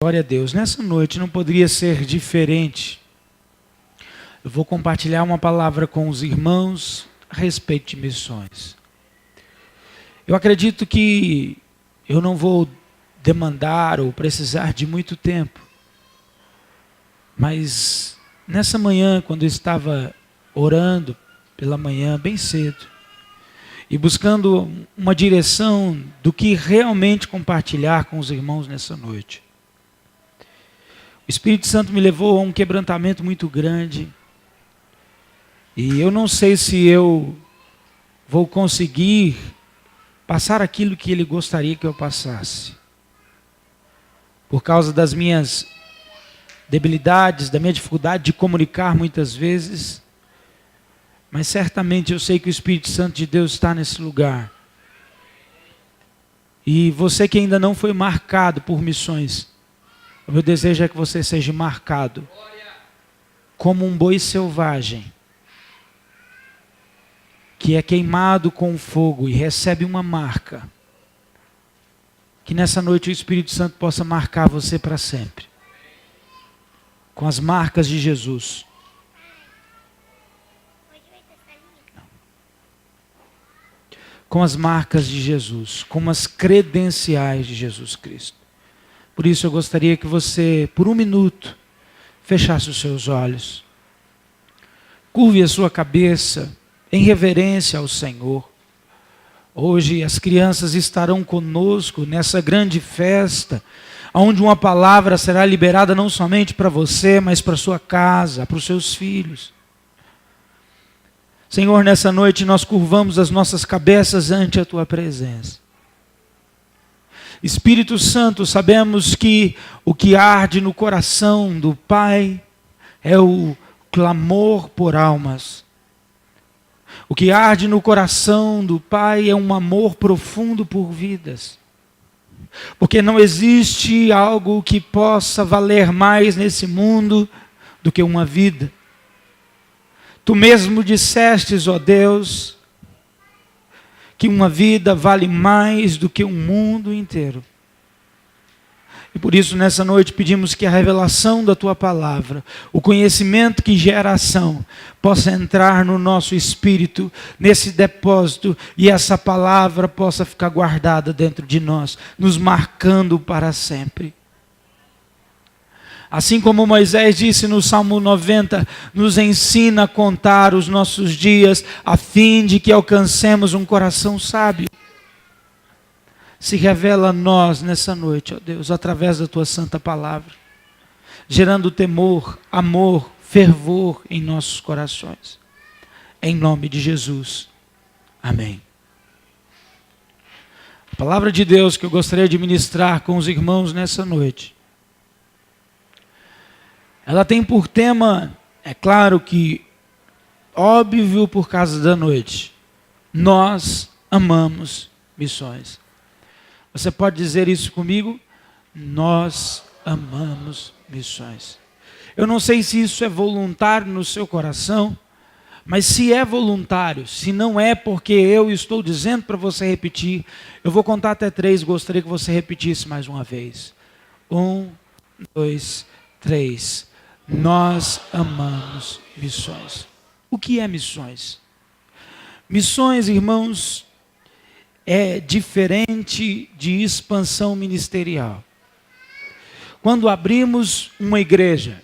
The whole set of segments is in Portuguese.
Glória a Deus. Nessa noite não poderia ser diferente. Eu vou compartilhar uma palavra com os irmãos a respeito de missões. Eu acredito que eu não vou demandar ou precisar de muito tempo. Mas nessa manhã, quando eu estava orando pela manhã, bem cedo, e buscando uma direção do que realmente compartilhar com os irmãos nessa noite, o Espírito Santo me levou a um quebrantamento muito grande. E eu não sei se eu vou conseguir passar aquilo que Ele gostaria que eu passasse. Por causa das minhas debilidades, da minha dificuldade de comunicar muitas vezes. Mas certamente eu sei que o Espírito Santo de Deus está nesse lugar. E você que ainda não foi marcado por missões, o meu desejo é que você seja marcado como um boi selvagem, que é queimado com fogo e recebe uma marca. Que nessa noite o Espírito Santo possa marcar você para sempre, com as marcas de Jesus. Com as marcas de Jesus, com as credenciais de Jesus Cristo. Por isso eu gostaria que você, por um minuto, fechasse os seus olhos. Curve a sua cabeça em reverência ao Senhor. Hoje as crianças estarão conosco nessa grande festa, onde uma palavra será liberada não somente para você, mas para sua casa, para os seus filhos. Senhor, nessa noite nós curvamos as nossas cabeças ante a Tua presença. Espírito Santo, sabemos que o que arde no coração do Pai é o clamor por almas. O que arde no coração do Pai é um amor profundo por vidas. Porque não existe algo que possa valer mais nesse mundo do que uma vida. Tu mesmo dissestes, ó Deus, que uma vida vale mais do que um mundo inteiro. E por isso nessa noite pedimos que a revelação da Tua palavra, o conhecimento que gera ação, possa entrar no nosso espírito, nesse depósito, e essa palavra possa ficar guardada dentro de nós, nos marcando para sempre. Assim como Moisés disse no Salmo 90, nos ensina a contar os nossos dias, a fim de que alcancemos um coração sábio. Se revela a nós nessa noite, ó Deus, através da Tua santa palavra, gerando temor, amor, fervor em nossos corações. Em nome de Jesus. Amém. A palavra de Deus que eu gostaria de ministrar com os irmãos nessa noite, ela tem por tema, é claro que óbvio por causa da noite, nós amamos missões. Você pode dizer isso comigo? Nós amamos missões. Eu não sei se isso é voluntário no seu coração, mas se é voluntário, se não é porque eu estou dizendo para você repetir, eu vou contar até 3, gostaria que você repetisse mais uma vez. 1, 2, 3. Nós amamos missões. O que é missões? Missões, irmãos, é diferente de expansão ministerial. Quando abrimos uma igreja,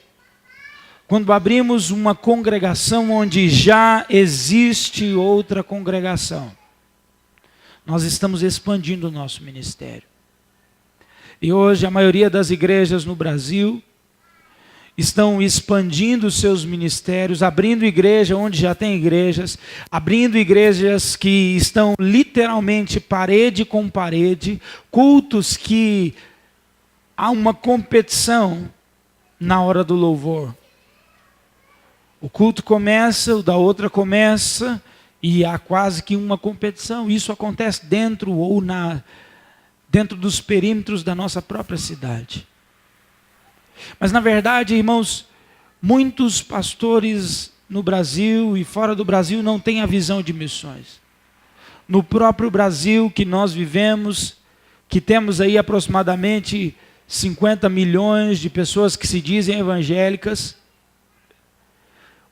quando abrimos uma congregação onde já existe outra congregação, nós estamos expandindo o nosso ministério. E hoje a maioria das igrejas no Brasil estão expandindo seus ministérios, abrindo igreja onde já tem igrejas, abrindo igrejas que estão literalmente parede com parede, cultos que há uma competição na hora do louvor. O culto começa, o da outra começa, e há quase que uma competição. Isso acontece dentro dos perímetros da nossa própria cidade. Mas na verdade, irmãos, muitos pastores no Brasil e fora do Brasil não têm a visão de missões. No próprio Brasil que nós vivemos, que temos aí aproximadamente 50 milhões de pessoas que se dizem evangélicas.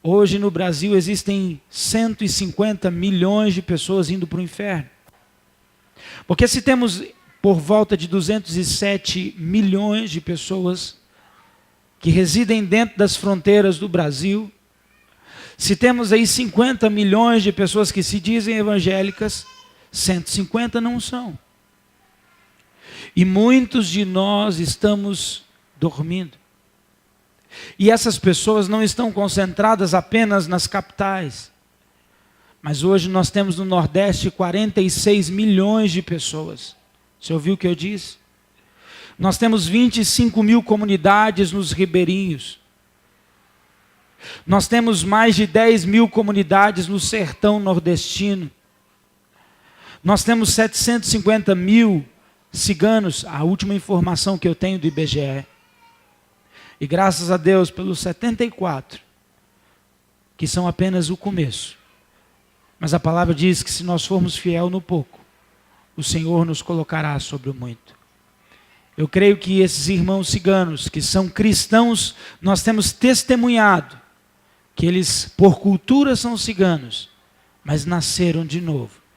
Hoje no Brasil existem 150 milhões de pessoas indo para o inferno. Porque se temos por volta de 207 milhões de pessoas que residem dentro das fronteiras do Brasil, se temos aí 50 milhões de pessoas que se dizem evangélicas, 150 não são. E muitos de nós estamos dormindo. E essas pessoas não estão concentradas apenas nas capitais. Mas hoje nós temos no Nordeste 46 milhões de pessoas. Você ouviu o que eu disse? Nós temos 25 mil comunidades nos ribeirinhos. Nós temos mais de 10 mil comunidades no sertão nordestino. Nós temos 750 mil ciganos, a última informação que eu tenho do IBGE. E graças a Deus pelos 74, que são apenas o começo. Mas a palavra diz que se nós formos fiel no pouco, o Senhor nos colocará sobre o muito. Eu creio que esses irmãos ciganos, que são cristãos, nós temos testemunhado que eles, por cultura, são ciganos, mas nasceram de novo.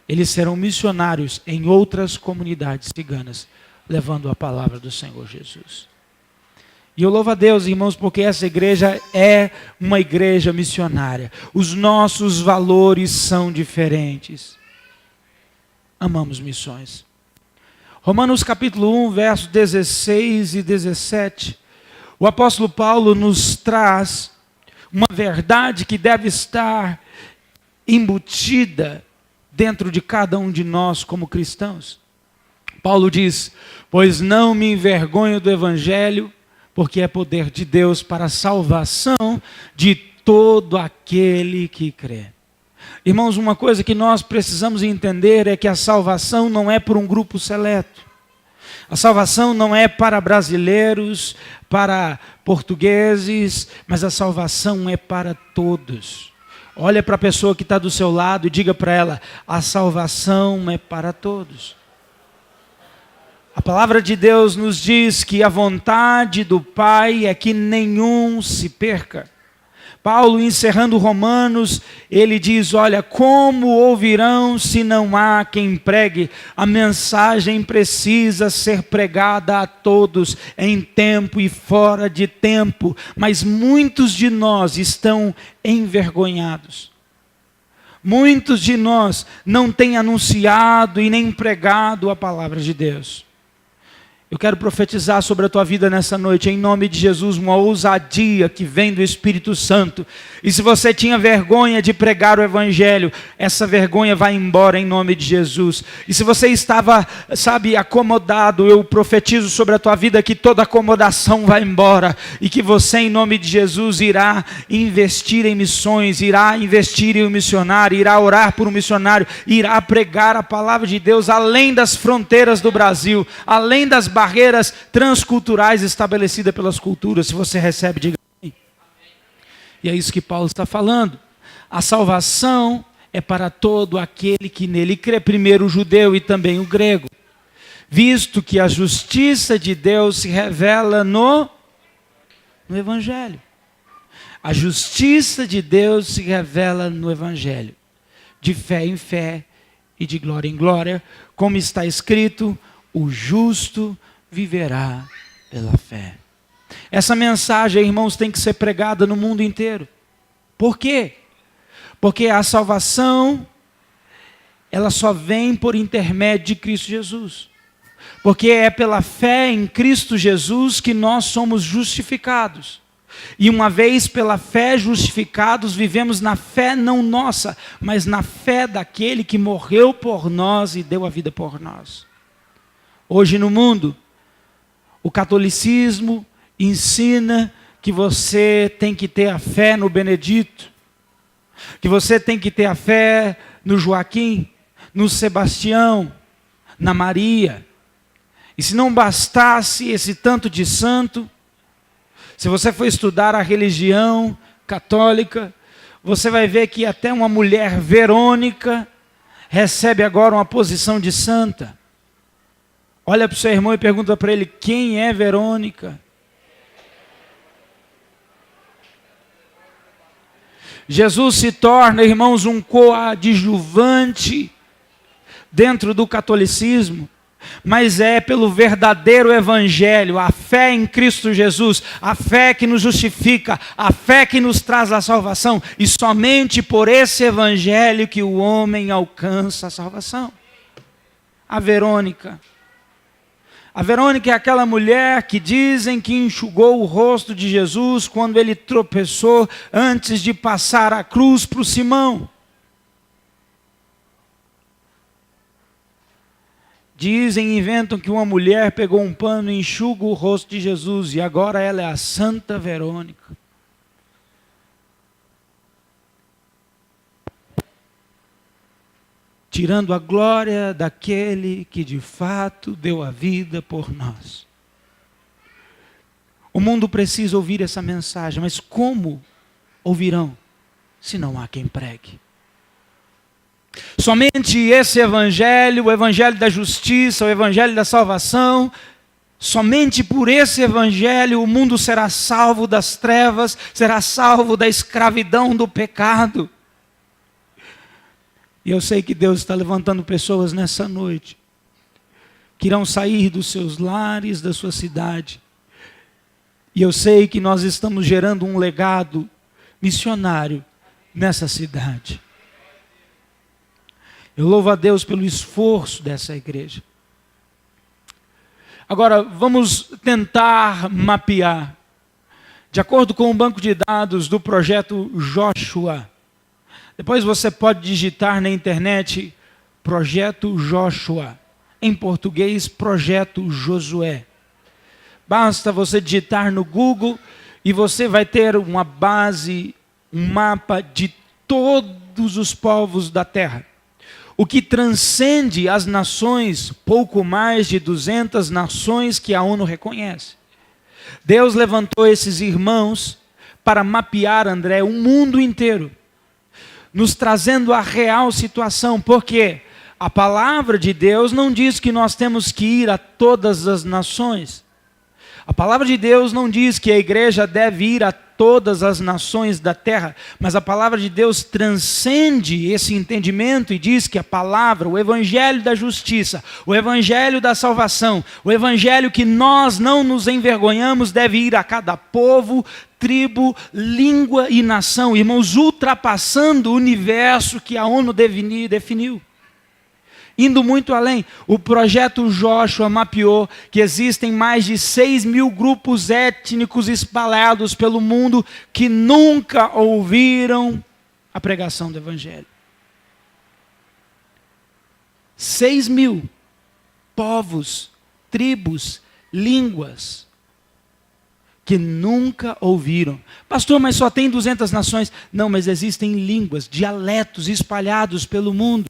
Eles serão missionários em outras comunidades ciganas, levando a palavra do Senhor Jesus. E eu louvo a Deus, irmãos, porque essa igreja é uma igreja missionária. Os nossos valores são diferentes. Amamos missões. Romanos capítulo 1, versos 16 e 17. O apóstolo Paulo nos traz uma verdade que deve estar embutida dentro de cada um de nós como cristãos. Paulo diz: pois não me envergonho do evangelho, porque é poder de Deus para a salvação de todo aquele que crê. Irmãos, uma coisa que nós precisamos entender é que a salvação não é por um grupo seleto. A salvação não é para brasileiros, para portugueses, mas a salvação é para todos. Olha para a pessoa que está do seu lado e diga para ela: a salvação é para todos. A palavra de Deus nos diz que a vontade do Pai é que nenhum se perca. Paulo, encerrando Romanos, ele diz: olha, como ouvirão se não há quem pregue? A mensagem precisa ser pregada a todos, em tempo e fora de tempo. Mas muitos de nós estão envergonhados. Muitos de nós não têm anunciado e nem pregado a palavra de Deus. Eu quero profetizar sobre a tua vida nessa noite, em nome de Jesus, uma ousadia que vem do Espírito Santo. E se você tinha vergonha de pregar o Evangelho, essa vergonha vai embora em nome de Jesus. E se você estava, acomodado, eu profetizo sobre a tua vida que toda acomodação vai embora. E que você, em nome de Jesus, irá investir em missões, irá investir em um missionário, irá orar por um missionário, irá pregar a palavra de Deus além das fronteiras do Brasil, além das barreiras transculturais estabelecidas pelas culturas. Se você recebe, diga amém. E é isso que Paulo está falando. A salvação é para todo aquele que nele crê, primeiro o judeu e também o grego, visto que a justiça de Deus se revela no Evangelho. A justiça de Deus se revela no Evangelho, de fé em fé e de glória em glória, como está escrito: o justo viverá pela fé. Essa mensagem, irmãos, tem que ser pregada no mundo inteiro. Por quê? Porque a salvação, ela só vem por intermédio de Cristo Jesus. Porque é pela fé em Cristo Jesus que nós somos justificados. E uma vez pela fé justificados, vivemos na fé não nossa, mas na fé daquele que morreu por nós e deu a vida por nós. Hoje no mundo, o catolicismo ensina que você tem que ter a fé no Benedito, que você tem que ter a fé no Joaquim, no Sebastião, na Maria. E se não bastasse esse tanto de santo, se você for estudar a religião católica, você vai ver que até uma mulher Verônica recebe agora uma posição de santa. Olha para o seu irmão e pergunta para ele: quem é Verônica? Jesus se torna, irmãos, um coadjuvante dentro do catolicismo, mas é pelo verdadeiro evangelho, a fé em Cristo Jesus, a fé que nos justifica, a fé que nos traz a salvação, e somente por esse evangelho que o homem alcança a salvação. A Verônica é aquela mulher que dizem que enxugou o rosto de Jesus quando ele tropeçou antes de passar a cruz para o Simão. Dizem, inventam que uma mulher pegou um pano e enxuga o rosto de Jesus, e agora ela é a Santa Verônica. Tirando a glória daquele que de fato deu a vida por nós. O mundo precisa ouvir essa mensagem, mas como ouvirão se não há quem pregue? Somente esse evangelho, o evangelho da justiça, o evangelho da salvação, somente por esse evangelho o mundo será salvo das trevas, será salvo da escravidão do pecado. E eu sei que Deus está levantando pessoas nessa noite, que irão sair dos seus lares, da sua cidade. E eu sei que nós estamos gerando um legado missionário nessa cidade. Eu louvo a Deus pelo esforço dessa igreja. Agora, vamos tentar mapear. De acordo com o banco de dados do projeto Joshua. Depois você pode digitar na internet Projeto Joshua. Em português, Projeto Josué. Basta você digitar no Google e você vai ter uma base, um mapa de todos os povos da terra. O que transcende as nações, pouco mais de 200 nações que a ONU reconhece. Deus levantou esses irmãos para mapear, André, o mundo inteiro, nos trazendo a real situação, porque a palavra de Deus não diz que nós temos que ir a todas as nações. A palavra de Deus não diz que a igreja deve ir a todas as nações da terra, mas a palavra de Deus transcende esse entendimento e diz que a palavra, o evangelho da justiça, o evangelho da salvação, o evangelho que nós não nos envergonhamos deve ir a cada povo, tribo, língua e nação, irmãos, ultrapassando o universo que a ONU definiu. Indo muito além, o projeto Joshua mapeou que existem mais de 6.000 grupos étnicos espalhados pelo mundo que nunca ouviram a pregação do evangelho. 6.000 povos, tribos, línguas que nunca ouviram. Pastor, mas só tem 200 nações. Não, mas existem línguas, dialetos espalhados pelo mundo.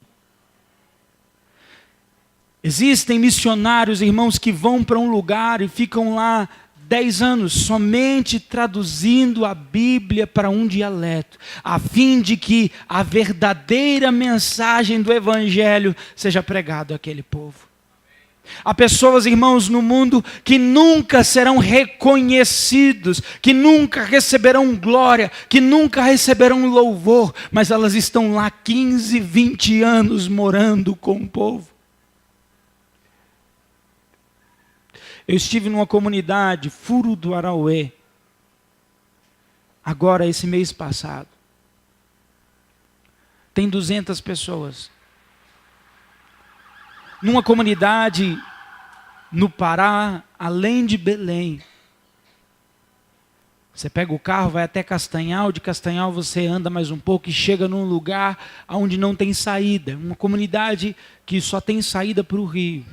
Existem missionários, irmãos, que vão para um lugar e ficam lá 10 anos somente traduzindo a Bíblia para um dialeto, a fim de que a verdadeira mensagem do Evangelho seja pregada àquele povo. Há pessoas, irmãos, no mundo que nunca serão reconhecidos, que nunca receberão glória, que nunca receberão louvor, mas elas estão lá 15, 20 anos morando com o povo. Eu estive numa comunidade, Furo do Arauê, agora esse mês passado. Tem 200 pessoas. Numa comunidade no Pará, além de Belém. Você pega o carro, vai até Castanhal, de Castanhal você anda mais um pouco e chega num lugar onde não tem saída. Uma comunidade que só tem saída para o rio.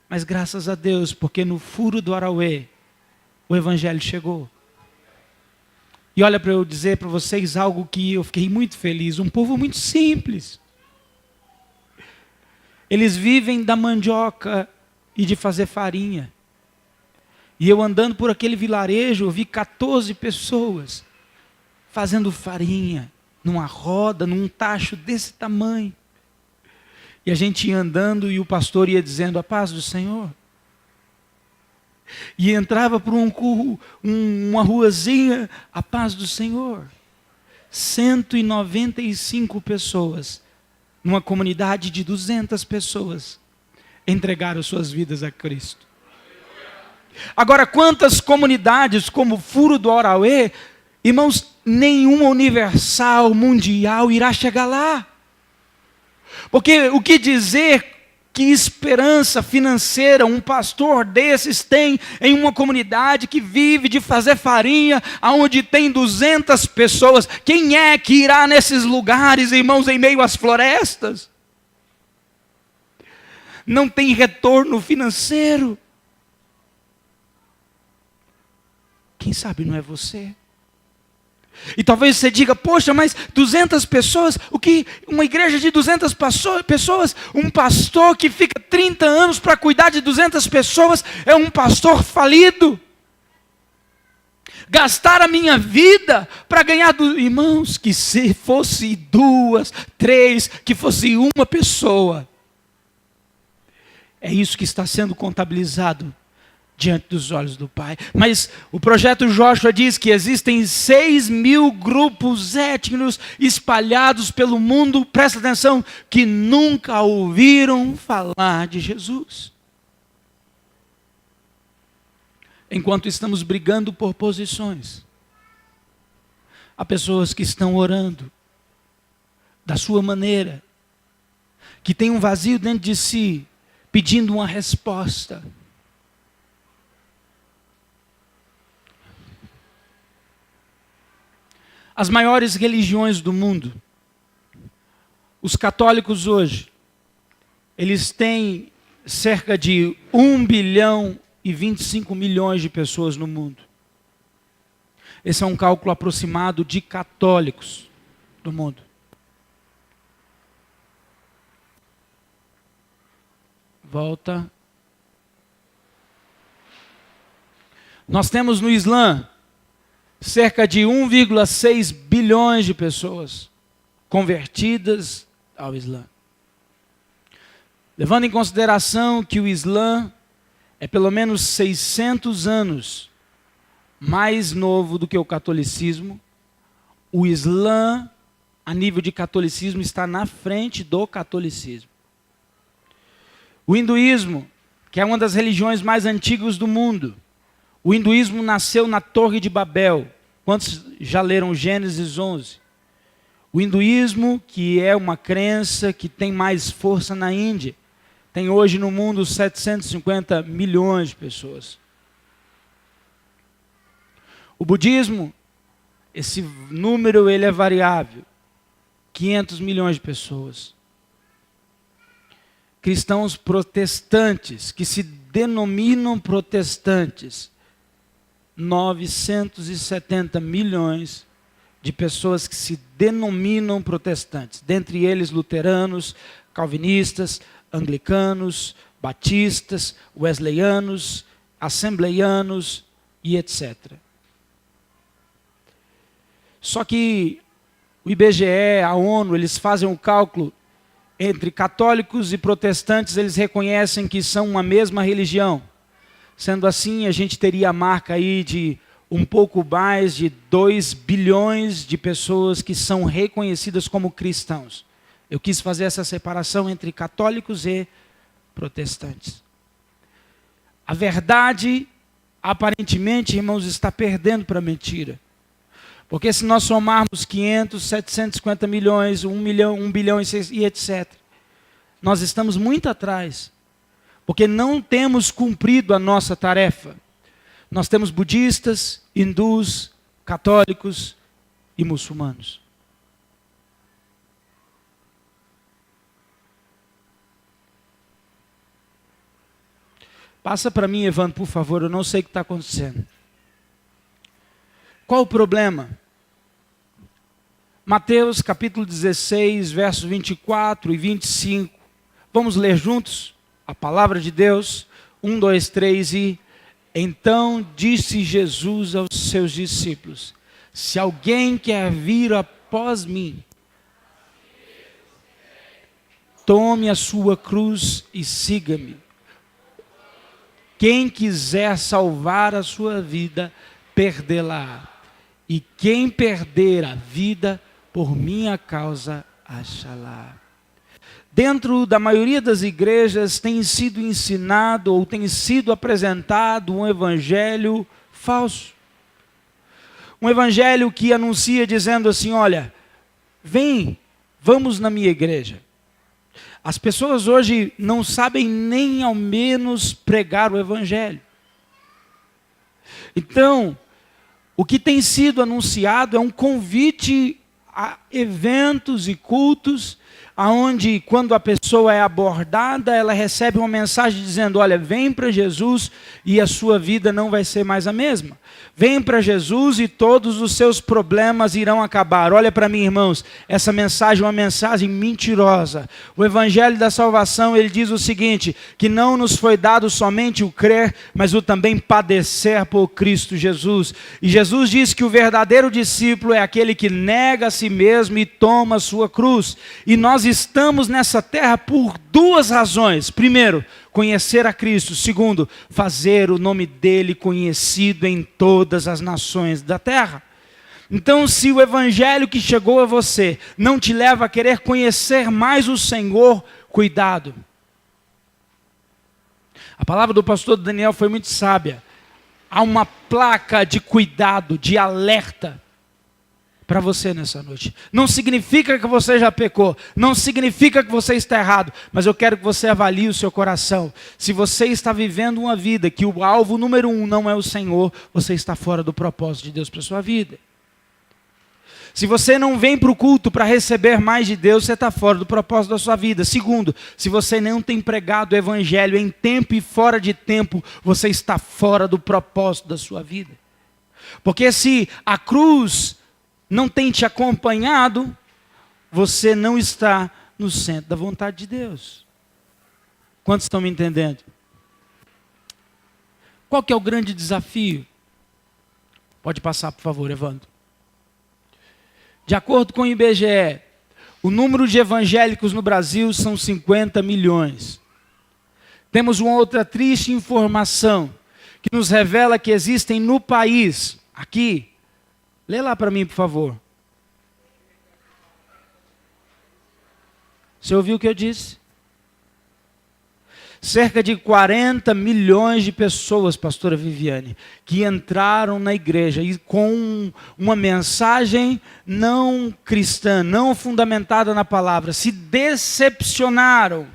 Mas graças a Deus, porque no Furo do Arauê, o Evangelho chegou. E olha, para eu dizer para vocês algo que eu fiquei muito feliz. Um povo muito simples. Eles vivem da mandioca e de fazer farinha. E eu andando por aquele vilarejo, eu vi 14 pessoas fazendo farinha, numa roda, num tacho desse tamanho. E a gente ia andando e o pastor ia dizendo: a paz do Senhor. E entrava por uma ruazinha: a paz do Senhor. 195 pessoas, numa comunidade de 200 pessoas, entregaram suas vidas a Cristo. Agora, quantas comunidades como Furo do Arauê, irmãos, nenhuma universal, mundial irá chegar lá. Porque o que dizer que esperança financeira um pastor desses tem em uma comunidade que vive de fazer farinha, onde tem 200 pessoas? Quem é que irá nesses lugares, irmãos, em meio às florestas? Não tem retorno financeiro. Quem sabe não é você? E talvez você diga: poxa, mas 200 pessoas, o que uma igreja de 200 pessoas, um pastor que fica 30 anos para cuidar de 200 pessoas, é um pastor falido. Gastar a minha vida para ganhar irmãos, que se fosse 2, 3, que fosse uma pessoa. É isso que está sendo contabilizado diante dos olhos do Pai. Mas o projeto Joshua diz que existem 6.000 grupos étnicos espalhados pelo mundo, presta atenção, que nunca ouviram falar de Jesus. Enquanto estamos brigando por posições, há pessoas que estão orando da sua maneira, que tem um vazio dentro de si, pedindo uma resposta. As maiores religiões do mundo, os católicos hoje, eles têm cerca de 1 bilhão e 25 milhões de pessoas no mundo. Esse é um cálculo aproximado de católicos do mundo. Volta. Nós temos no Islã cerca de 1,6 bilhões de pessoas convertidas ao Islã. Levando em consideração que o Islã é pelo menos 600 anos mais novo do que o catolicismo, o Islã, a nível de catolicismo, está na frente do catolicismo. O hinduísmo, que é uma das religiões mais antigas do mundo, o hinduísmo nasceu na Torre de Babel. Quantos já leram Gênesis 11? O hinduísmo, que é uma crença que tem mais força na Índia, tem hoje no mundo 750 milhões de pessoas. O budismo, esse número ele é variável, 500 milhões de pessoas. Cristãos protestantes, que se denominam protestantes, 970 milhões de pessoas que se denominam protestantes, dentre eles luteranos, calvinistas, anglicanos, batistas, wesleyanos, assembleianos e etc. Só que o IBGE, a ONU, eles fazem um cálculo entre católicos e protestantes, eles reconhecem que são uma mesma religião. Sendo assim, a gente teria a marca aí de um pouco mais de 2 bilhões de pessoas que são reconhecidas como cristãos. Eu quis fazer essa separação entre católicos e protestantes. A verdade, aparentemente, irmãos, está perdendo para a mentira. Porque se nós somarmos 500, 750 milhões, 1 milhão, 1 bilhão e etc., nós estamos muito atrás. Porque não temos cumprido a nossa tarefa. Nós temos budistas, hindus, católicos e muçulmanos. Passa para mim, Evandro, por favor, eu não sei o que está acontecendo. Qual o problema? Mateus capítulo 16, versos 24 e 25. Vamos ler juntos a palavra de Deus? 1, 2, 3 e... Então disse Jesus aos seus discípulos: se alguém quer vir após mim, Tome a sua cruz e siga-me. Quem quiser salvar a sua vida, perdê-la. E quem perder a vida, por minha causa, achará. Dentro da maioria das igrejas tem sido ensinado ou tem sido apresentado um evangelho falso. Um evangelho que anuncia dizendo assim, olha, vem, vamos na minha igreja. As pessoas hoje não sabem nem ao menos pregar o evangelho. Então, o que tem sido anunciado é um convite a eventos e cultos, aonde quando a pessoa é abordada, ela recebe uma mensagem dizendo, olha, vem para Jesus e a sua vida não vai ser mais a mesma. Vem para Jesus e todos os seus problemas irão acabar. Olha para mim, irmãos, essa mensagem é uma mensagem mentirosa. O evangelho da salvação, ele diz o seguinte, que não nos foi dado somente o crer, mas o também padecer por Cristo Jesus. E Jesus diz que o verdadeiro discípulo é aquele que nega a si mesmo e toma a sua cruz. E nós estamos nessa terra por duas razões. Primeiro, conhecer a Cristo. Segundo, fazer o nome dele conhecido em todas as nações da terra. Então, se o evangelho que chegou a você não te leva a querer conhecer mais o Senhor, cuidado. A palavra do pastor Daniel foi muito sábia. Há uma placa de cuidado, de alerta para você nessa noite. Não significa que você já pecou, não significa que você está errado, mas eu quero que você avalie o seu coração. Se você está vivendo uma vida que o alvo número 1 não é o Senhor, você está fora do propósito de Deus para a sua vida. Se você não vem para o culto para receber mais de Deus, você está fora do propósito da sua vida. Segundo, se você não tem pregado o evangelho em tempo e fora de tempo, você está fora do propósito da sua vida. Porque se a cruz não tem te acompanhado, você não está no centro da vontade de Deus. Quantos estão me entendendo? Qual que é o grande desafio? Pode passar, por favor, Evandro. De acordo com o IBGE, o número de evangélicos no Brasil são 50 milhões. Temos uma outra triste informação que nos revela que existem no país, aqui, lê lá para mim, por favor. Você ouviu o que eu disse? Cerca de 40 milhões de pessoas, pastora Viviane, que entraram na igreja e com uma mensagem não cristã, não fundamentada na palavra, se decepcionaram,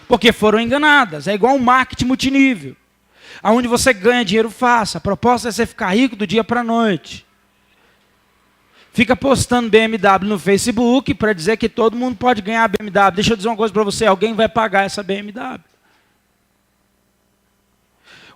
porque foram enganadas. É igual um marketing multinível, onde você ganha dinheiro fácil. A proposta é você ficar rico do dia para a noite. Fica postando BMW no Facebook para dizer que todo mundo pode ganhar BMW. Deixa eu dizer uma coisa para você, alguém vai pagar essa BMW.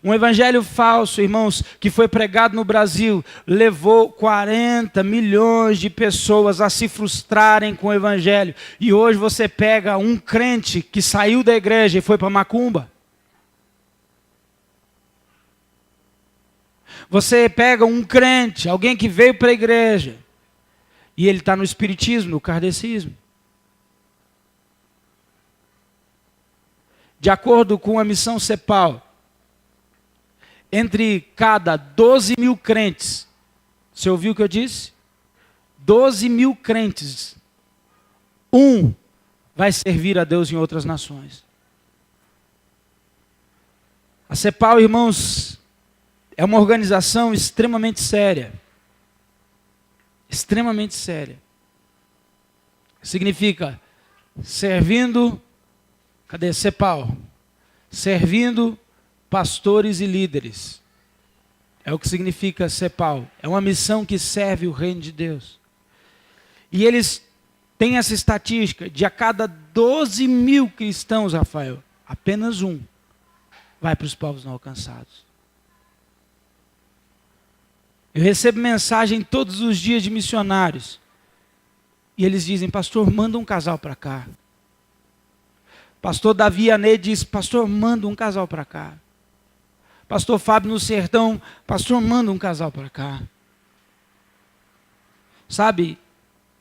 Um evangelho falso, irmãos, que foi pregado no Brasil, levou 40 milhões de pessoas a se frustrarem com o evangelho. E hoje você pega um crente que saiu da igreja e foi para macumba. Você pega um crente, alguém que veio para a igreja, e ele está no espiritismo, no kardecismo. De acordo com a missão CEPAL, entre cada 12 mil crentes, você ouviu o que eu disse? 12 mil crentes, um vai servir a Deus em outras nações. A CEPAL, irmãos, é uma organização extremamente séria. Extremamente séria. Significa servindo, cadê CEPAL? Servindo pastores e líderes. É o que significa CEPAL. É uma missão que serve o reino de Deus. E eles têm essa estatística de a cada 12 mil cristãos, Rafael, apenas um vai para os povos não alcançados. Eu recebo mensagem todos os dias de missionários. E eles dizem, pastor, manda um casal para cá. Pastor Davi Anê diz, pastor, manda um casal para cá. Pastor Fábio no Sertão, pastor, manda um casal para cá. Sabe,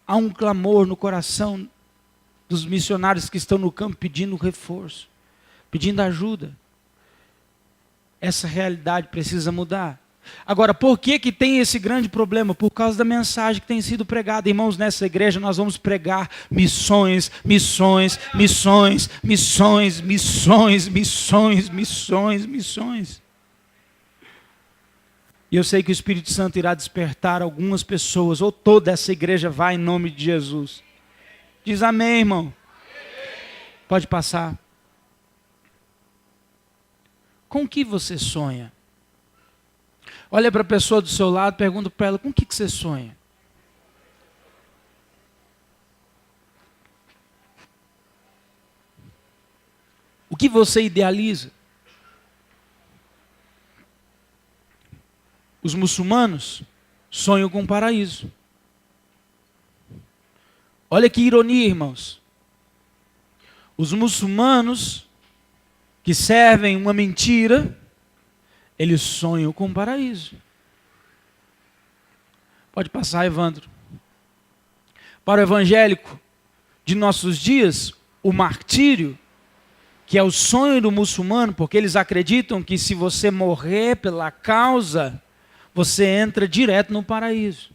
há um clamor no coração dos missionários que estão no campo pedindo reforço, pedindo ajuda. Essa realidade precisa mudar. Agora, por que tem esse grande problema? Por causa da mensagem que tem sido pregada. Irmãos, nessa igreja nós vamos pregar missões, missões, missões, missões, missões, missões, missões, missões. E eu sei que o Espírito Santo irá despertar algumas pessoas, ou toda essa igreja vai em nome de Jesus. Diz amém, irmão. Pode passar. Com o que você sonha? Olha para a pessoa do seu lado, pergunta para ela, com o que você sonha? O que você idealiza? Os muçulmanos sonham com um paraíso. Olha que ironia, irmãos. Os muçulmanos que servem uma mentira, eles sonham com um paraíso. Pode passar, Evandro. Para o evangélico de nossos dias, o martírio, que é o sonho do muçulmano, porque eles acreditam que se você morrer pela causa, você entra direto no paraíso.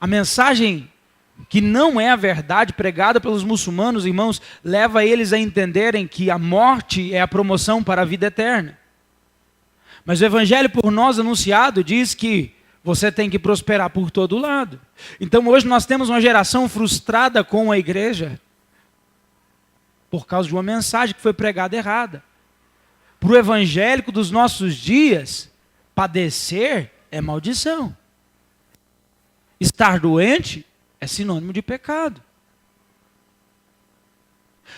A mensagem que não é a verdade pregada pelos muçulmanos, irmãos, leva eles a entenderem que a morte é a promoção para a vida eterna. Mas o evangelho por nós anunciado diz que você tem que prosperar por todo lado. Então hoje nós temos uma geração frustrada com a igreja por causa de uma mensagem que foi pregada errada. Para o evangélico dos nossos dias, padecer é maldição. Estar doente é sinônimo de pecado.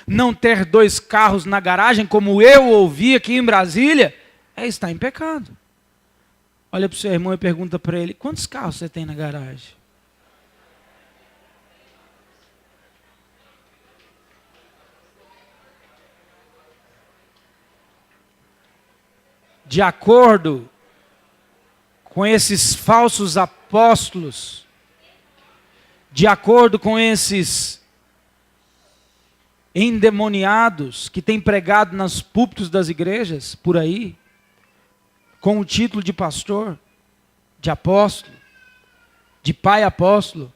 Não ter 2 carros na garagem, como eu ouvi aqui em Brasília, é estar em pecado. Olha para o seu irmão e pergunta para ele, quantos carros você tem na garagem? De acordo com esses falsos apóstolos, de acordo com esses endemoniados que têm pregado nos púlpitos das igrejas, por aí, com o título de pastor, de apóstolo, de pai apóstolo,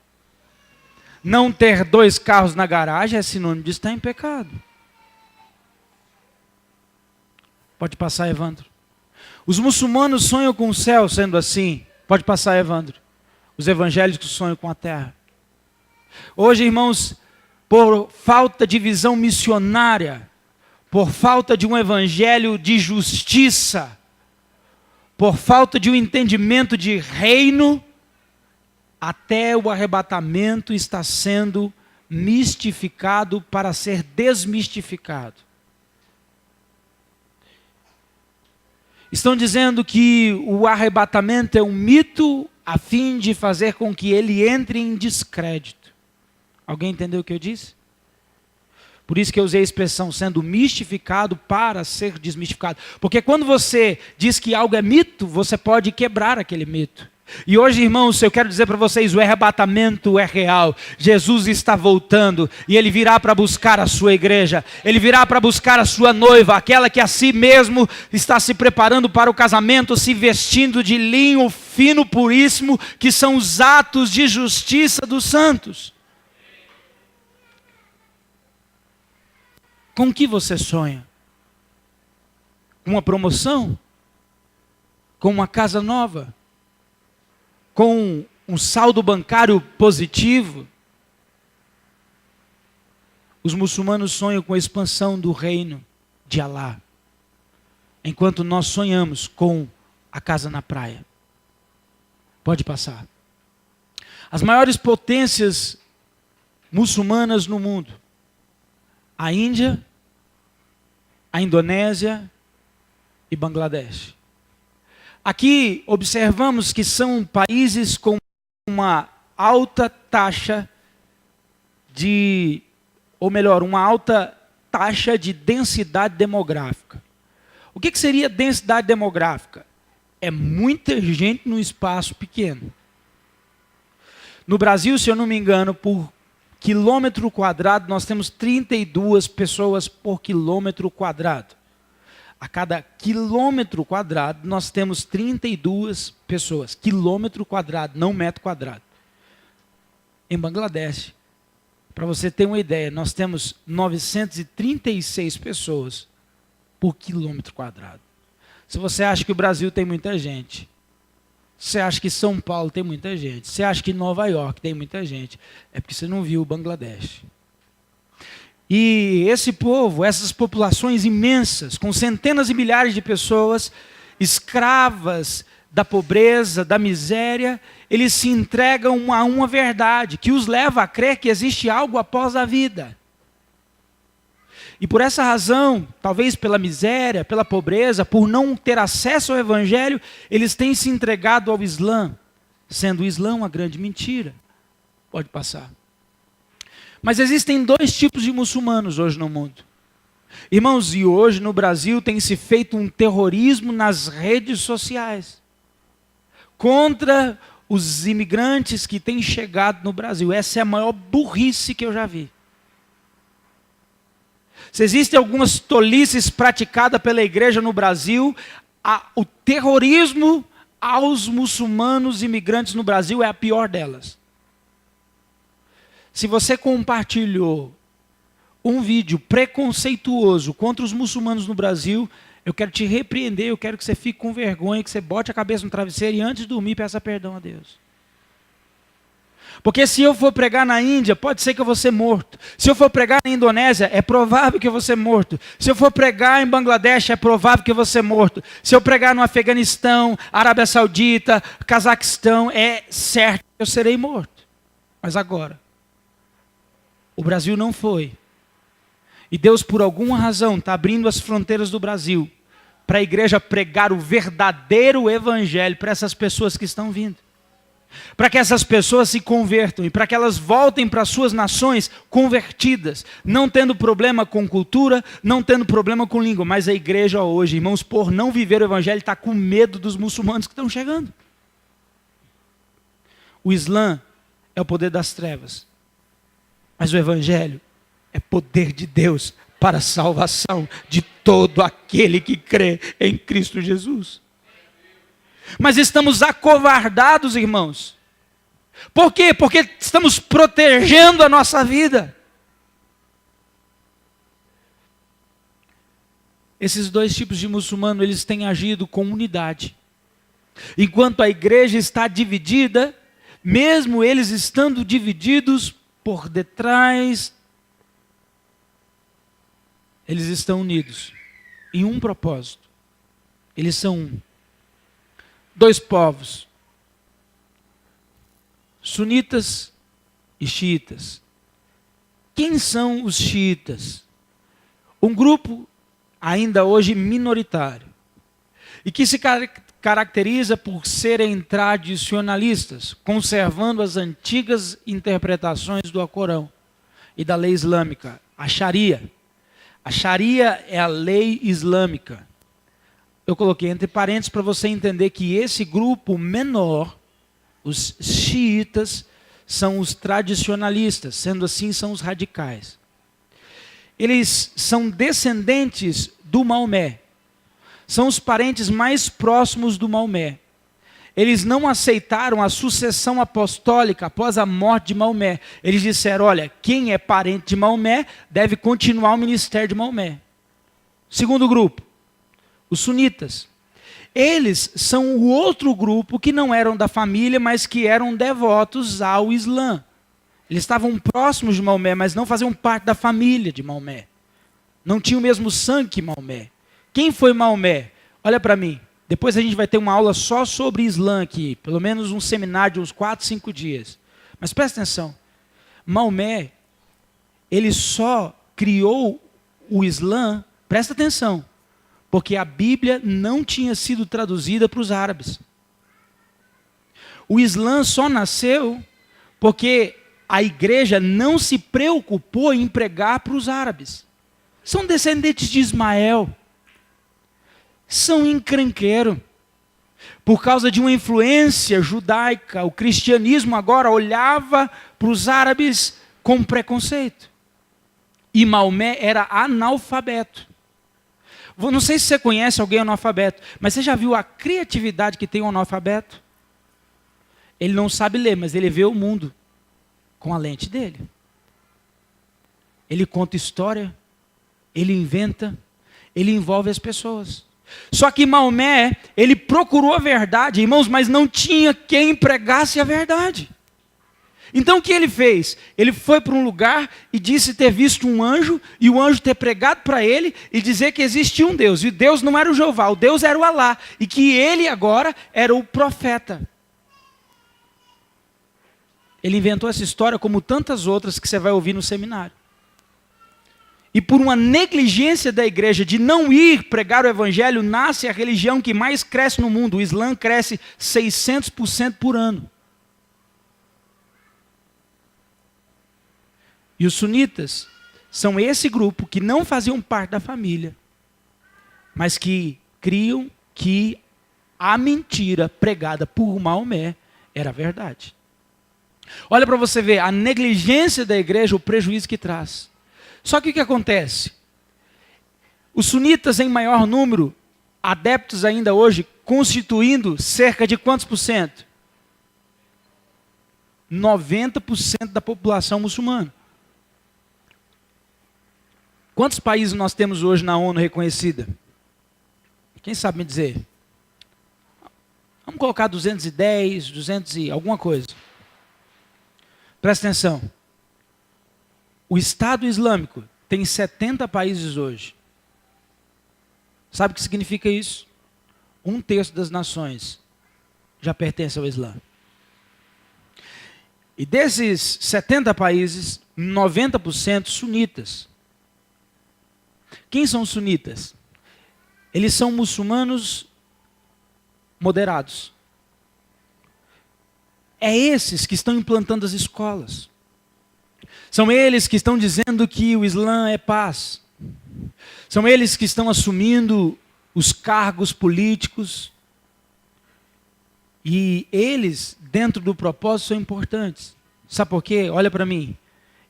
não ter 2 carros na garagem é sinônimo de estar em pecado. Pode passar, Evandro. Os muçulmanos sonham com o céu, sendo assim. Pode passar, Evandro. Os evangélicos sonham com a terra. Hoje, irmãos, por falta de visão missionária, por falta de um evangelho de justiça, por falta de um entendimento de reino, até o arrebatamento está sendo mistificado para ser desmistificado. Estão dizendo que o arrebatamento é um mito a fim de fazer com que ele entre em descrédito. Alguém entendeu o que eu disse? Por isso que eu usei a expressão sendo mistificado para ser desmistificado. Porque quando você diz que algo é mito, você pode quebrar aquele mito. E hoje, irmãos, eu quero dizer para vocês, o arrebatamento é real. Jesus está voltando e Ele virá para buscar a sua igreja. Ele virá para buscar a sua noiva, aquela que a si mesmo está se preparando para o casamento, se vestindo de linho fino, puríssimo, que são os atos de justiça dos santos. Com que você sonha? Com uma promoção? Com uma casa nova? Com um saldo bancário positivo? Os muçulmanos sonham com a expansão do reino de Alá, enquanto nós sonhamos com a casa na praia. Pode passar. As maiores potências muçulmanas no mundo: a Índia, a Indonésia e Bangladesh. Aqui observamos que são países com uma alta taxa de, ou melhor, uma alta taxa de densidade demográfica. O que seria densidade demográfica? É muita gente num espaço pequeno. No Brasil, se eu não me engano, por quilômetro quadrado, nós temos 32 pessoas por quilômetro quadrado. A cada quilômetro quadrado, nós temos 32 pessoas. Quilômetro quadrado, não metro quadrado. Em Bangladesh, para você ter uma ideia, nós temos 936 pessoas por quilômetro quadrado. Se você acha que o Brasil tem muita gente, você acha que São Paulo tem muita gente, você acha que Nova York tem muita gente, é porque você não viu o Bangladesh. E esse povo, essas populações imensas, com centenas e milhares de pessoas, escravas da pobreza, da miséria, eles se entregam a uma verdade que os leva a crer que existe algo após a vida. E por essa razão, talvez pela miséria, pela pobreza, por não ter acesso ao Evangelho, eles têm se entregado ao Islã, sendo o Islã uma grande mentira. Pode passar. Mas existem dois tipos de muçulmanos hoje no mundo. Irmãos, e hoje no Brasil tem se feito um terrorismo nas redes sociais contra os imigrantes que têm chegado no Brasil. Essa é a maior burrice que eu já vi. Se existem algumas tolices praticadas pela igreja no Brasil, o terrorismo aos muçulmanos imigrantes no Brasil é a pior delas. Se você compartilhou um vídeo preconceituoso contra os muçulmanos no Brasil, eu quero te repreender, eu quero que você fique com vergonha, que você bote a cabeça no travesseiro e antes de dormir peça perdão a Deus. Porque se eu for pregar na Índia, pode ser que eu vou ser morto. Se eu for pregar na Indonésia, é provável que eu vou ser morto. Se eu for pregar em Bangladesh, é provável que eu vou ser morto. Se eu pregar no Afeganistão, Arábia Saudita, Cazaquistão, é certo que eu serei morto. Mas agora, o Brasil não foi. E Deus, por alguma razão, está abrindo as fronteiras do Brasil para a igreja pregar o verdadeiro evangelho para essas pessoas que estão vindo. Para que essas pessoas se convertam e para que elas voltem para suas nações convertidas, não tendo problema com cultura, não tendo problema com língua. Mas a igreja hoje, irmãos, por não viver o evangelho, está com medo dos muçulmanos que estão chegando. O Islã é o poder das trevas. Mas o Evangelho é poder de Deus para a salvação de todo aquele que crê em Cristo Jesus. Mas estamos acovardados, irmãos. Por quê? Porque estamos protegendo a nossa vida. Esses dois tipos de muçulmano, eles têm agido com unidade. Enquanto a igreja está dividida, mesmo eles estando divididos, por detrás, eles estão unidos em um propósito. Eles são dois povos, sunitas e xiitas. Quem são os xiitas? Um grupo ainda hoje minoritário e que se caracteriza por serem tradicionalistas, conservando as antigas interpretações do Alcorão e da lei islâmica, a Sharia. A Sharia é a lei islâmica. Eu coloquei entre parênteses para você entender que esse grupo menor, os xiitas, são os tradicionalistas, sendo assim, são os radicais. Eles são descendentes do Maomé. São os parentes mais próximos do Maomé. Eles não aceitaram a sucessão apostólica após a morte de Maomé. Eles disseram, olha, quem é parente de Maomé deve continuar o ministério de Maomé. Segundo grupo, os sunitas. Eles são o outro grupo que não eram da família, mas que eram devotos ao Islã. Eles estavam próximos de Maomé, mas não faziam parte da família de Maomé. Não tinham o mesmo sangue que Maomé. Quem foi Maomé? Olha para mim. Depois a gente vai ter uma aula só sobre Islã aqui. Pelo menos um seminário de uns 4, 5 dias. Mas presta atenção. Maomé, ele só criou o Islã, presta atenção, porque a Bíblia não tinha sido traduzida para os árabes. O Islã só nasceu porque a igreja não se preocupou em pregar para os árabes. São descendentes de Ismael. São encrenqueiros. Por causa de uma influência judaica, o cristianismo agora olhava para os árabes com preconceito. E Maomé era analfabeto. Não sei se você conhece alguém analfabeto, mas você já viu a criatividade que tem um analfabeto? Ele não sabe ler, mas ele vê o mundo com a lente dele. Ele conta história, ele inventa, ele envolve as pessoas. Só que Maomé, ele procurou a verdade, irmãos, mas não tinha quem pregasse a verdade. Então o que ele fez? Ele foi para um lugar e disse ter visto um anjo, e o anjo ter pregado para ele e dizer que existia um Deus. E Deus não era o Jeová, o Deus era o Alá. E que ele agora era o profeta. Ele inventou essa história como tantas outras que você vai ouvir no seminário. E por uma negligência da igreja de não ir pregar o evangelho, nasce a religião que mais cresce no mundo. O Islã cresce 600% por ano. E os sunitas são esse grupo que não faziam parte da família, mas que criam que a mentira pregada por Maomé era verdade. Olha para você ver a negligência da igreja, o prejuízo que traz. Só que o que acontece? Os sunitas em maior número, adeptos ainda hoje, constituindo cerca de quantos por cento? 90% da população muçulmana. Quantos países nós temos hoje na ONU reconhecida? Quem sabe me dizer? Vamos colocar 210, 200 e alguma coisa. Presta atenção. O Estado Islâmico tem 70 países hoje. Sabe o que significa isso? 1/3 das nações já pertence ao Islã. E desses 70 países, 90% sunitas. Quem são os sunitas? Eles são muçulmanos moderados. É esses que estão implantando as escolas. São eles que estão dizendo que o Islã é paz. São eles que estão assumindo os cargos políticos. E eles, dentro do propósito, são importantes. Sabe por quê? Olha para mim.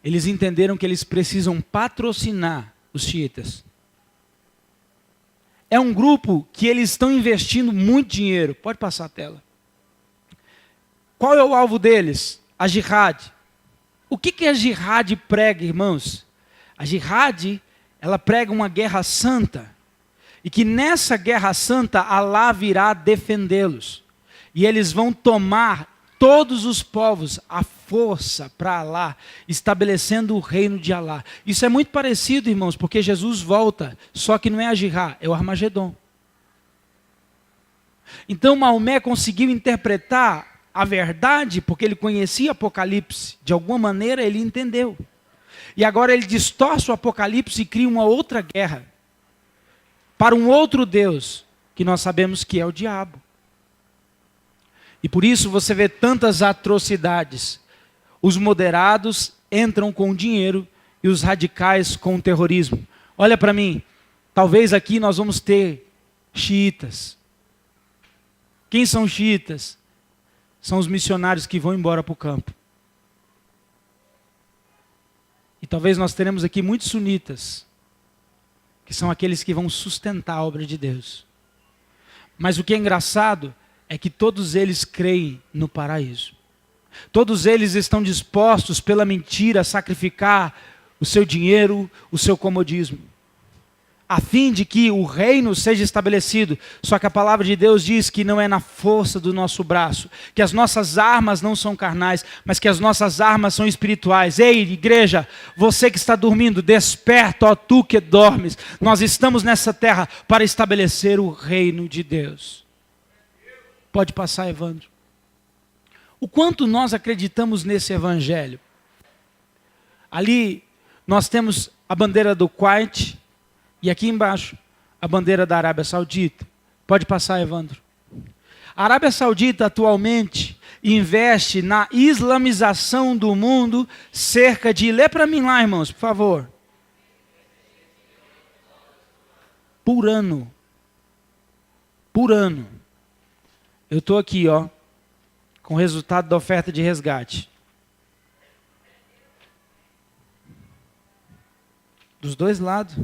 Eles entenderam que eles precisam patrocinar os xiitas. É um grupo que eles estão investindo muito dinheiro. Pode passar a tela. Qual é o alvo deles? A jihad. O que a jihad prega, irmãos? A jihad, ela prega uma guerra santa. E que nessa guerra santa, Alá virá defendê-los. E eles vão tomar todos os povos à força para Alá, estabelecendo o reino de Alá. Isso é muito parecido, irmãos, porque Jesus volta, só que não é a jihad, é o Armagedon. Então Maomé conseguiu interpretar a verdade, porque ele conhecia Apocalipse, de alguma maneira ele entendeu. E agora ele distorce o Apocalipse e cria uma outra guerra, para um outro Deus, que nós sabemos que é o diabo. E por isso você vê tantas atrocidades. Os moderados entram com dinheiro e os radicais com o terrorismo. Olha para mim, talvez aqui nós vamos ter xiitas. Quem são xiitas? São os missionários que vão embora para o campo. E talvez nós teremos aqui muitos sunitas, que são aqueles que vão sustentar a obra de Deus. Mas o que é engraçado é que todos eles creem no paraíso. Todos eles estão dispostos pela mentira a sacrificar o seu dinheiro, o seu comodismo, a fim de que o reino seja estabelecido. Só que a palavra de Deus diz que não é na força do nosso braço, que as nossas armas não são carnais, mas que as nossas armas são espirituais. Ei, igreja, você que está dormindo, desperta, ó tu que dormes. Nós estamos nessa terra para estabelecer o reino de Deus. Pode passar, Evandro. O quanto nós acreditamos nesse evangelho? Ali nós temos a bandeira do Kuwait e aqui embaixo a bandeira da Arábia Saudita. Pode passar, Evandro. A Arábia Saudita atualmente investe na islamização do mundo cerca de... Lê para mim lá, irmãos, por favor. Por ano. Por ano. Eu estou aqui, ó, com o resultado da oferta de resgate. Dos dois lados.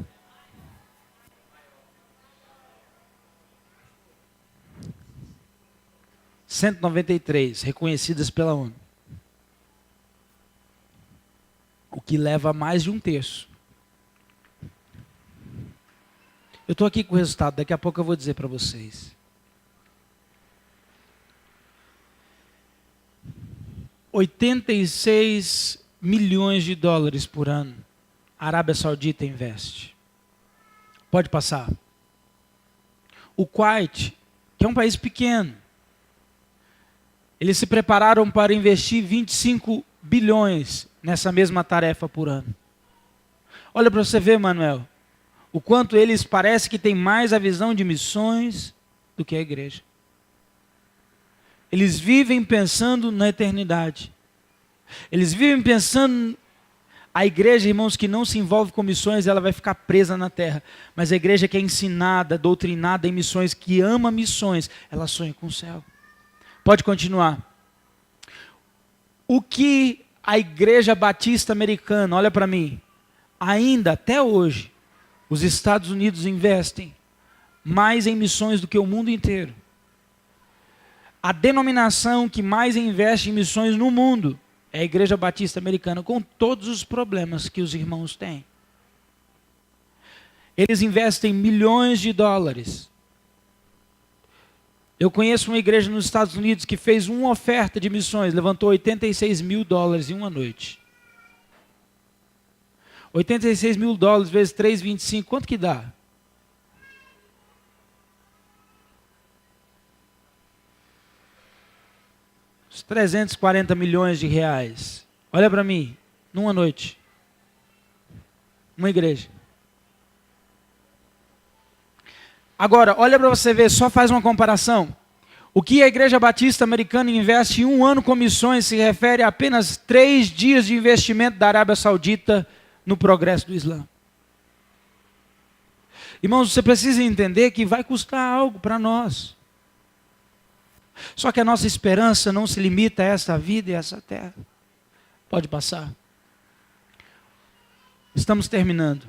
(193) reconhecidas pela ONU. O que leva a mais de um terço. Eu estou aqui com o resultado, daqui a pouco eu vou dizer para vocês. 86 milhões de dólares por ano a Arábia Saudita investe. Pode passar. O Kuwait, que é um país pequeno, eles se prepararam para investir 25 bilhões nessa mesma tarefa por ano. Olha para você ver, Manuel, o quanto eles parecem que têm mais a visão de missões do que a igreja. Eles vivem pensando na eternidade. Eles vivem pensando... A igreja, irmãos, que não se envolve com missões, ela vai ficar presa na terra. Mas a igreja que é ensinada, doutrinada em missões, que ama missões, ela sonha com o céu. Pode continuar. O que a igreja batista americana, olha para mim, ainda até hoje, os Estados Unidos investem mais em missões do que o mundo inteiro. A denominação que mais investe em missões no mundo é a Igreja Batista Americana, com todos os problemas que os irmãos têm. Eles investem milhões de dólares. Eu conheço uma igreja nos Estados Unidos que fez uma oferta de missões, levantou 86 mil dólares em uma noite. 86 mil dólares vezes 3,25, quanto que dá? Uns 340 milhões de reais. Olha para mim, numa noite. Uma igreja. Agora, olha para você ver, só faz uma comparação. O que a Igreja Batista Americana investe em um ano com missões se refere a apenas 3 dias de investimento da Arábia Saudita no progresso do Islã. Irmãos, você precisa entender que vai custar algo para nós. Só que a nossa esperança não se limita a essa vida e a essa terra. Pode passar. Estamos terminando.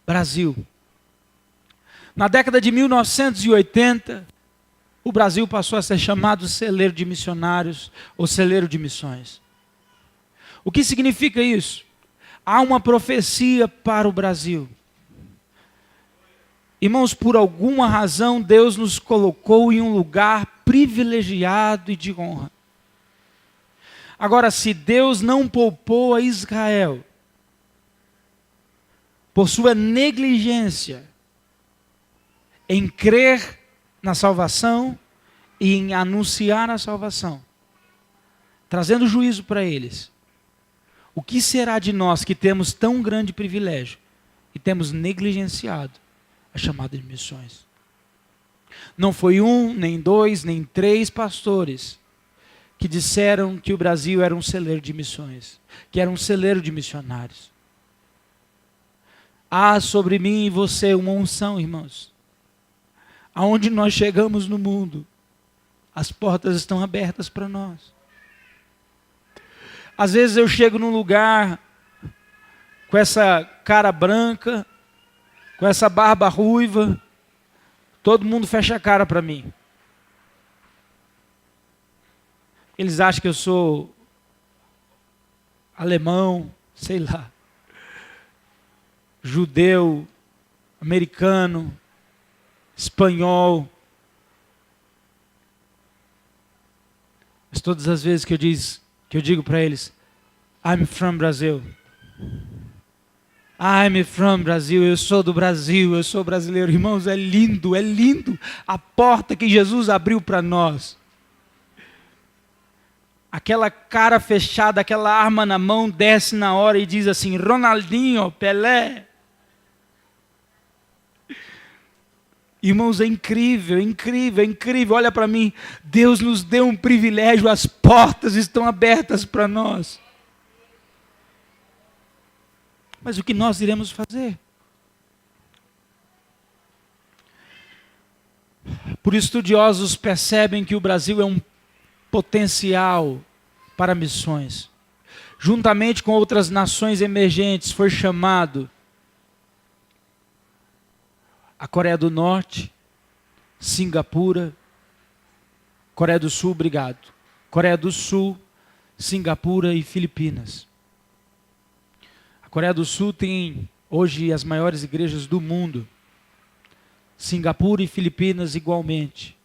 Brasil. Na década de 1980, o Brasil passou a ser chamado celeiro de missionários ou celeiro de missões. O que significa isso? Há uma profecia para o Brasil. Irmãos, por alguma razão Deus nos colocou em um lugar privilegiado e de honra. Agora, se Deus não poupou a Israel por sua negligência em crer na salvação e em anunciar a salvação, trazendo juízo para eles, o que será de nós que temos tão grande privilégio e temos negligenciado a chamada de missões? Não foi 1, nem 2, nem 3 pastores que disseram que o Brasil era um celeiro de missões, que era um celeiro de missionários. Há sobre mim e você uma unção, irmãos. Aonde nós chegamos no mundo, as portas estão abertas para nós. Às vezes eu chego num lugar com essa cara branca, com essa barba ruiva, todo mundo fecha a cara para mim. Eles acham que eu sou alemão, sei lá, judeu, americano, espanhol. Mas todas as vezes que eu digo para eles, I'm from Brazil. I'm from Brazil, eu sou do Brasil, eu sou brasileiro. Irmãos, é lindo a porta que Jesus abriu para nós. Aquela cara fechada, aquela arma na mão, desce na hora e diz assim, Ronaldinho, Pelé. Irmãos, é incrível, incrível, incrível. Olha para mim, Deus nos deu um privilégio, as portas estão abertas para nós. Mas o que nós iremos fazer? Por estudiosos percebem que o Brasil é um potencial para missões. Juntamente com outras nações emergentes, foi chamado a Coreia do Norte, Singapura, Coreia do Sul, obrigado. Coreia do Sul, Singapura e Filipinas. A Coreia do Sul tem hoje as maiores igrejas do mundo. Singapura e Filipinas igualmente.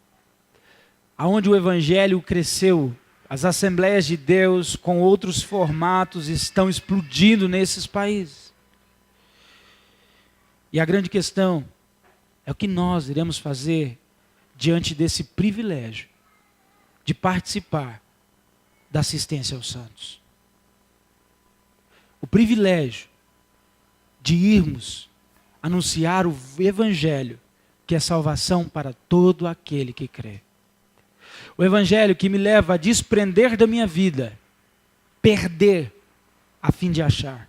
Aonde o evangelho cresceu, as Assembleias de Deus com outros formatos estão explodindo nesses países. E a grande questão é o que nós iremos fazer diante desse privilégio de participar da assistência aos santos. O privilégio de irmos anunciar o evangelho, que é salvação para todo aquele que crê. O evangelho que me leva a desprender da minha vida, perder a fim de achar,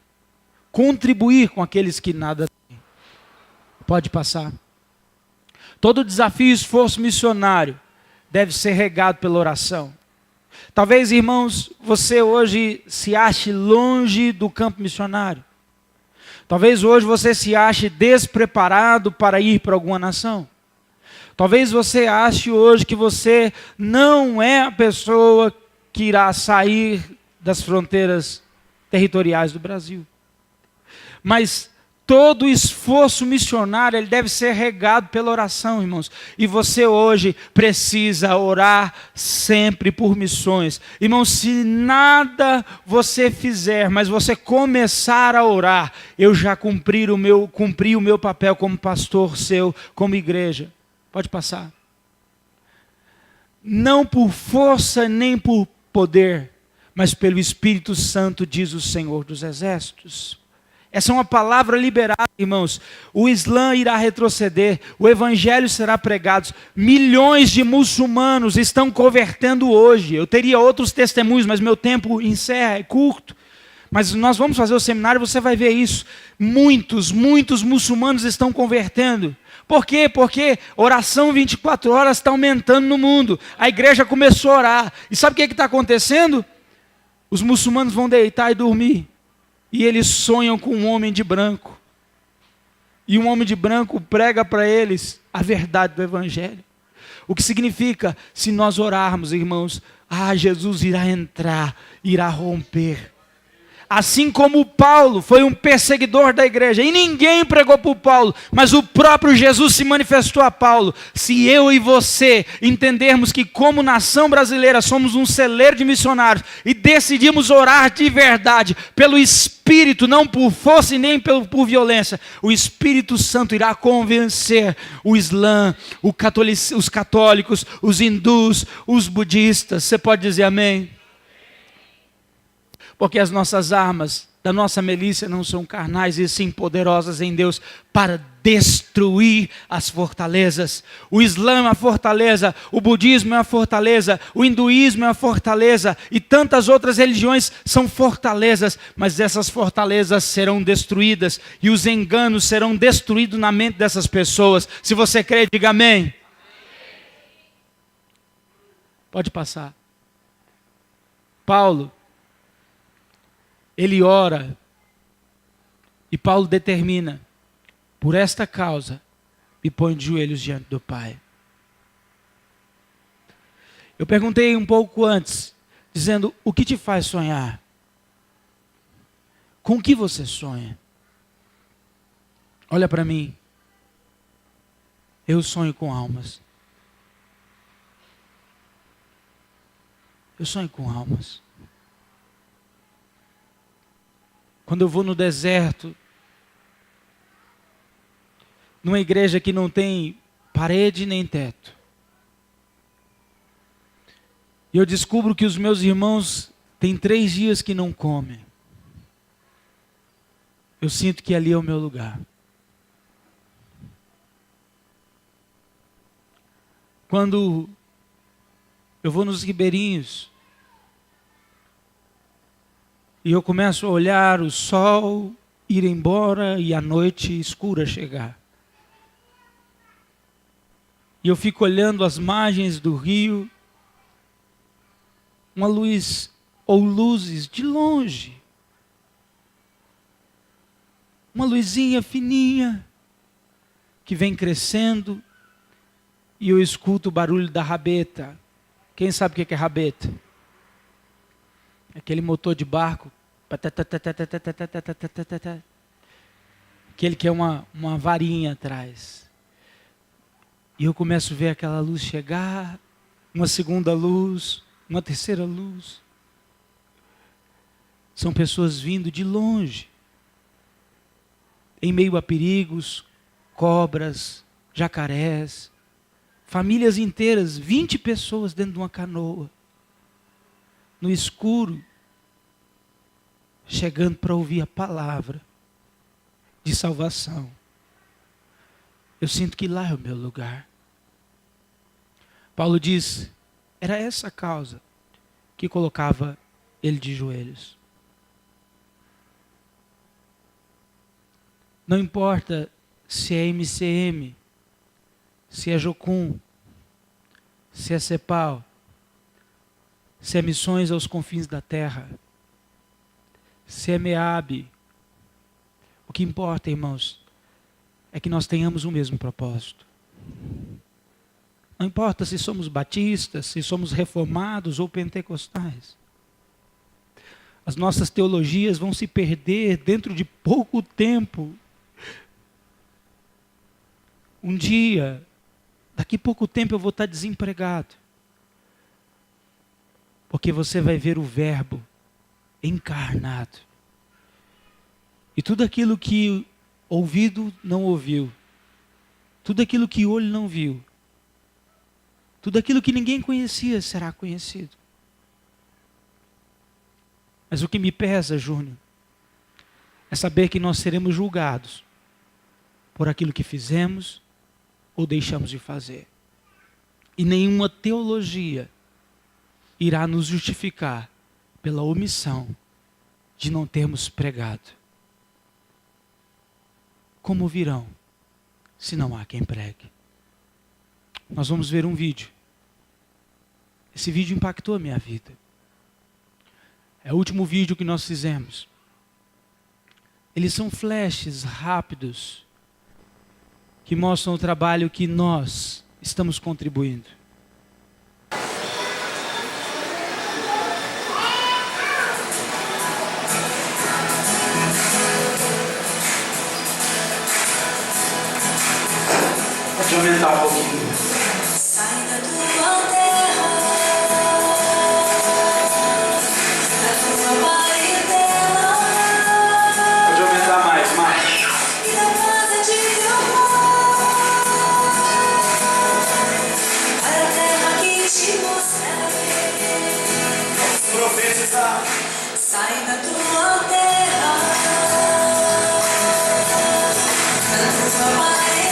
contribuir com aqueles que nada têm. Pode passar. Todo desafio e esforço missionário deve ser regado pela oração. Talvez, irmãos, você hoje se ache longe do campo missionário. Talvez hoje você se ache despreparado para ir para alguma nação. Talvez você ache hoje que você não é a pessoa que irá sair das fronteiras territoriais do Brasil. Mas todo esforço missionário ele deve ser regado pela oração, irmãos. E você hoje precisa orar sempre por missões. Irmãos, se nada você fizer, mas você começar a orar, eu já cumpri o meu papel como pastor seu, como igreja. Pode passar. Não por força nem por poder, mas pelo Espírito Santo, diz o Senhor dos Exércitos. Essa é uma palavra liberada, irmãos. O Islã irá retroceder, o Evangelho será pregado. Milhões de muçulmanos estão convertendo hoje. Eu teria outros testemunhos, mas meu tempo encerra, é curto. Mas nós vamos fazer o seminário, você vai ver isso. Muitos muçulmanos estão convertendo. Por quê? Porque oração 24 horas está aumentando no mundo. A igreja começou a orar. E sabe o que está acontecendo? Os muçulmanos vão deitar e dormir. E eles sonham com um homem de branco. E um homem de branco prega para eles a verdade do Evangelho. O que significa, se nós orarmos, irmãos, Jesus irá entrar, irá romper. Assim como Paulo foi um perseguidor da igreja, e ninguém pregou para o Paulo, mas o próprio Jesus se manifestou a Paulo. Se eu e você entendermos que como nação brasileira somos um celeiro de missionários, e decidimos orar de verdade, pelo Espírito, não por força e nem por violência, o Espírito Santo irá convencer o Islã, os católicos, os hindus, os budistas. Você pode dizer amém? Porque as nossas armas da nossa milícia não são carnais e sim poderosas em Deus para destruir as fortalezas. O Islã é uma fortaleza, o budismo é uma fortaleza, o hinduísmo é uma fortaleza e tantas outras religiões são fortalezas, mas essas fortalezas serão destruídas e os enganos serão destruídos na mente dessas pessoas. Se você crê, diga amém. Pode passar. Paulo, ele ora, e Paulo determina, por esta causa, me põe de joelhos diante do Pai. Eu perguntei um pouco antes, dizendo, o que te faz sonhar? Com o que você sonha? Olha para mim, eu sonho com almas. Eu sonho com almas. Quando eu vou no deserto, numa igreja que não tem parede nem teto, e eu descubro que os meus irmãos têm 3 dias que não comem, eu sinto que ali é o meu lugar. Quando eu vou nos ribeirinhos, e eu começo a olhar o sol ir embora e a noite escura chegar. E eu fico olhando as margens do rio, uma luz ou luzes de longe. Uma luzinha fininha que vem crescendo e eu escuto o barulho da rabeta. Quem sabe o que é rabeta? Aquele motor de barco. Aquele que é uma varinha atrás. E eu começo a ver aquela luz chegar, uma segunda luz, uma terceira luz. São pessoas vindo de longe, em meio a perigos, cobras, jacarés, famílias inteiras, 20 pessoas dentro de uma canoa, no escuro, chegando para ouvir a palavra de salvação. Eu sinto que lá é o meu lugar. Paulo diz, era essa a causa que colocava ele de joelhos. Não importa se é MCM, se é Jocum, se é CEPAL, se é Missões aos Confins da Terra, se é MEAB. O que importa, irmãos, é que nós tenhamos o mesmo propósito. Não importa se somos batistas, se somos reformados ou pentecostais. As nossas teologias vão se perder dentro de pouco tempo. Um dia, daqui a pouco tempo eu vou estar desempregado. Porque você vai ver o Verbo encarnado. E tudo aquilo que ouvido não ouviu, tudo aquilo que olho não viu, tudo aquilo que ninguém conhecia será conhecido. Mas o que me pesa, Júnior, é saber que nós seremos julgados por aquilo que fizemos ou deixamos de fazer. E nenhuma teologia irá nos justificar pela omissão de não termos pregado. Como virão, se não há quem pregue? Nós vamos ver um vídeo. Esse vídeo impactou a minha vida. É o último vídeo que nós fizemos. Eles são flashes rápidos que mostram o trabalho que nós estamos contribuindo. Pode aumentar um pouquinho. Sai da tua terra, da tua parentela. Pode aumentar mais. E da casa de teu pai, para a terra que te mostrarei. Profetizar. Sai da tua terra, da tua parentela.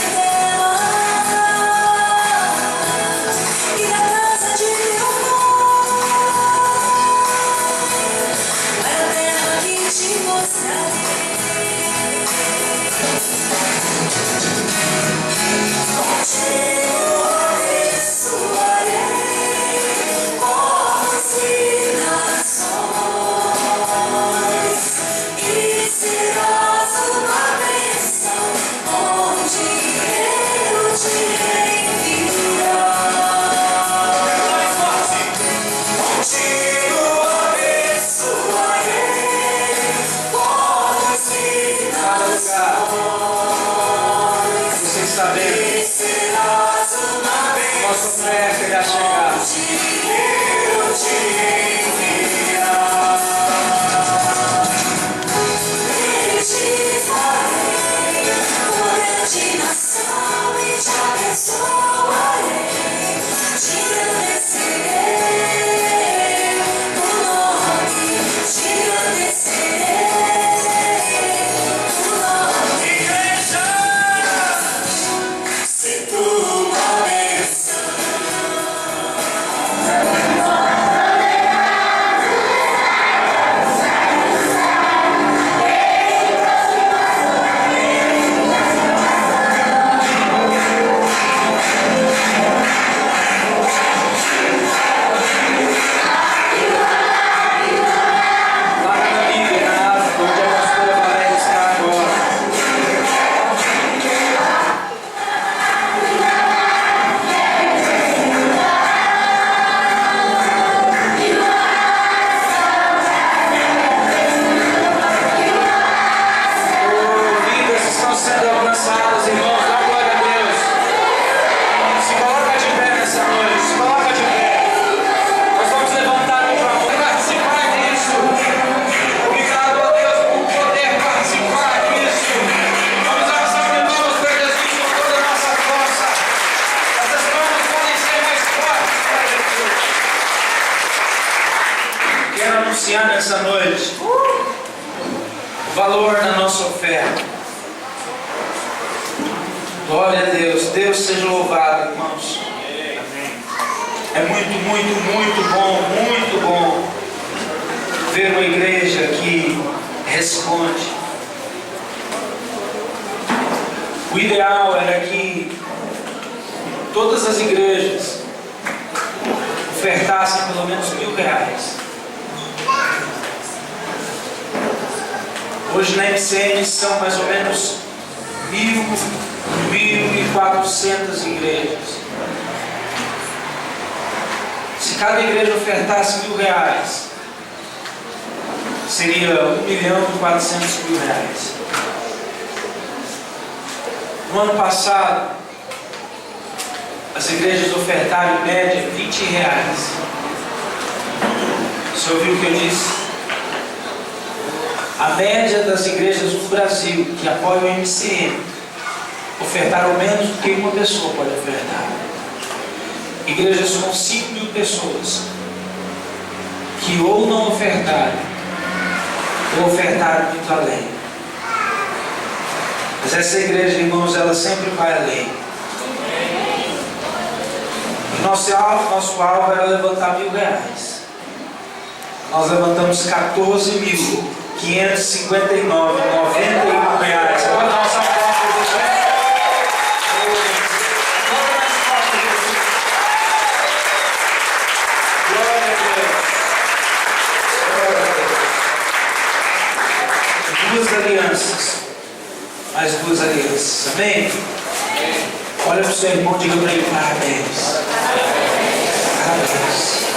nessa noite o valor da nossa oferta. Glória a Deus. Deus seja louvado, irmãos. É muito bom ver uma igreja que responde. O ideal era que todas as igrejas ofertassem pelo menos R$1.000. Hoje na MCM são mais ou menos 1.400 igrejas. Se cada igreja ofertasse R$1.000, seria R$1.400.000. No ano passado, as igrejas ofertaram em média R$20. Você ouviu o que eu disse? A média das igrejas do Brasil que apoiam o MCM ofertaram menos do que uma pessoa pode ofertar. Igrejas com 5.000 pessoas que ou não ofertaram ou ofertaram muito além. Mas essa igreja, irmãos, ela sempre vai além. Nosso alvo era levantar R$1.000. Nós levantamos R$14.559,91. Você pode dar uma salva de palmas para Deus? Glória a Deus. Duas alianças. Mais duas alianças. Amém? Olha para o seu irmão e diga para ele: parabéns. Parabéns.